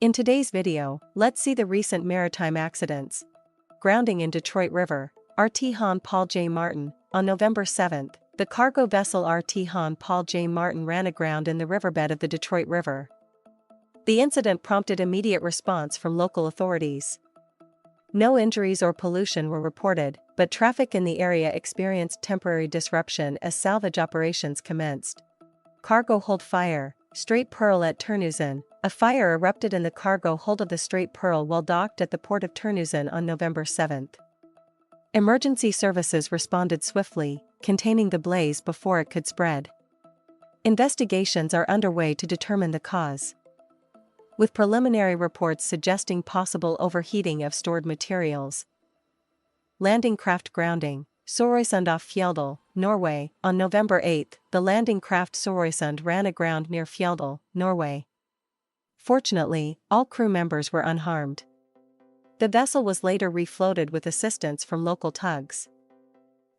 In today's video, let's see the recent maritime accidents. Grounding in Detroit River, RT Han Paul J. Martin. On November 7, the cargo vessel RT Han Paul J. Martin ran aground in the riverbed of the Detroit River. The incident prompted immediate response from local authorities. No injuries or pollution were reported, but traffic in the area experienced temporary disruption as salvage operations commenced. Cargo hold fire, Straight Pearl at Terneuzen. A fire erupted in the cargo hold of the Straight Pearl while docked at the port of Terneuzen on November 7. Emergency services responded swiftly, containing the blaze before it could spread. Investigations are underway to determine the cause, with preliminary reports suggesting possible overheating of stored materials. Landing craft grounding, Sorøysund off Fjeldal, Norway. On November 8, the landing craft Sorøysund ran aground near Fjeldal, Norway. Fortunately, all crew members were unharmed. The vessel was later refloated with assistance from local tugs.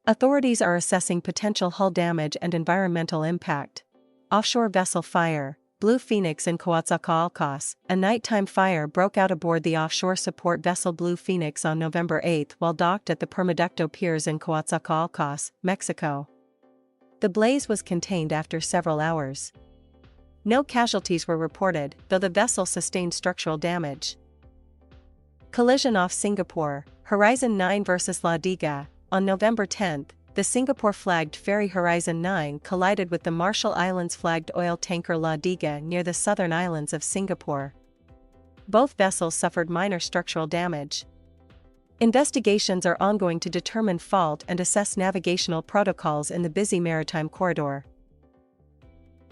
Authorities are assessing potential hull damage and environmental impact. Offshore vessel fire, Blue Phoenix in Coatzacoalcos. A nighttime fire broke out aboard the offshore support vessel Blue Phoenix on November 8 while docked at the Permaducto Piers in Coatzacoalcos, Mexico. The blaze was contained after several hours. No casualties were reported, though the vessel sustained structural damage. Collision off Singapore, Horizon 9 vs La Diga. On November 10, the Singapore-flagged ferry Horizon 9 collided with the Marshall Islands-flagged oil tanker La Diga near the southern islands of Singapore. Both vessels suffered minor structural damage. Investigations are ongoing to determine fault and assess navigational protocols in the busy maritime corridor.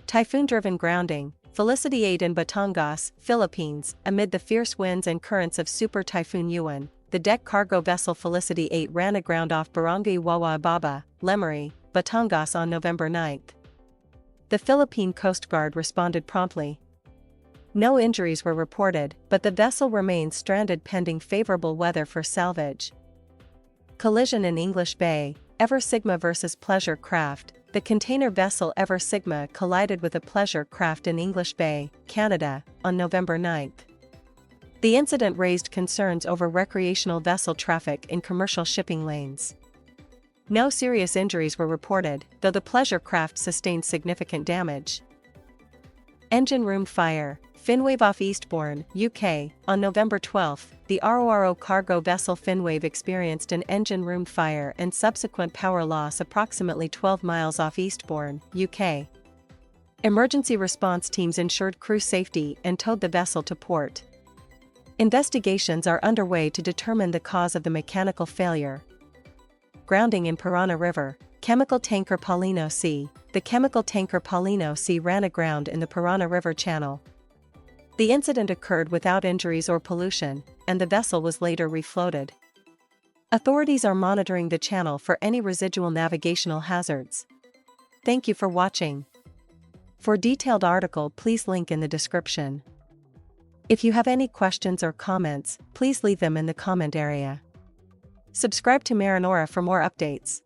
Typhoon-driven grounding, Felicity 8 in Batangas, Philippines. Amid the fierce winds and currents of Super Typhoon Yuen, the deck cargo vessel Felicity 8 ran aground off Barangay Wawa Ibaba, Lemery, Batangas on November 9. The Philippine Coast Guard responded promptly. No injuries were reported, but the vessel remains stranded pending favorable weather for salvage. Collision in English Bay, Ever Sigma vs Pleasure Craft. The container vessel Ever Sigma collided with a pleasure craft in English Bay, Canada, on November 9. The incident raised concerns over recreational vessel traffic in commercial shipping lanes. No serious injuries were reported, though the pleasure craft sustained significant damage. Engine room fire, Finwave off Eastbourne, UK. On November 12, the RORO cargo vessel Finwave experienced an engine room fire and subsequent power loss approximately 12 miles off Eastbourne, UK. Emergency response teams ensured crew safety and towed the vessel to port. Investigations are underway to determine the cause of the mechanical failure. Grounding in Parana River, Chemical tanker Paulino C. The chemical tanker Paulino C ran aground in the Parana River channel. The incident occurred without injuries or pollution, and the vessel was later refloated. Authorities are monitoring the channel for any residual navigational hazards. Thank you for watching. For a detailed article, please link in the description. If you have any questions or comments, please leave them in the comment area. Subscribe to MarinAura for more updates.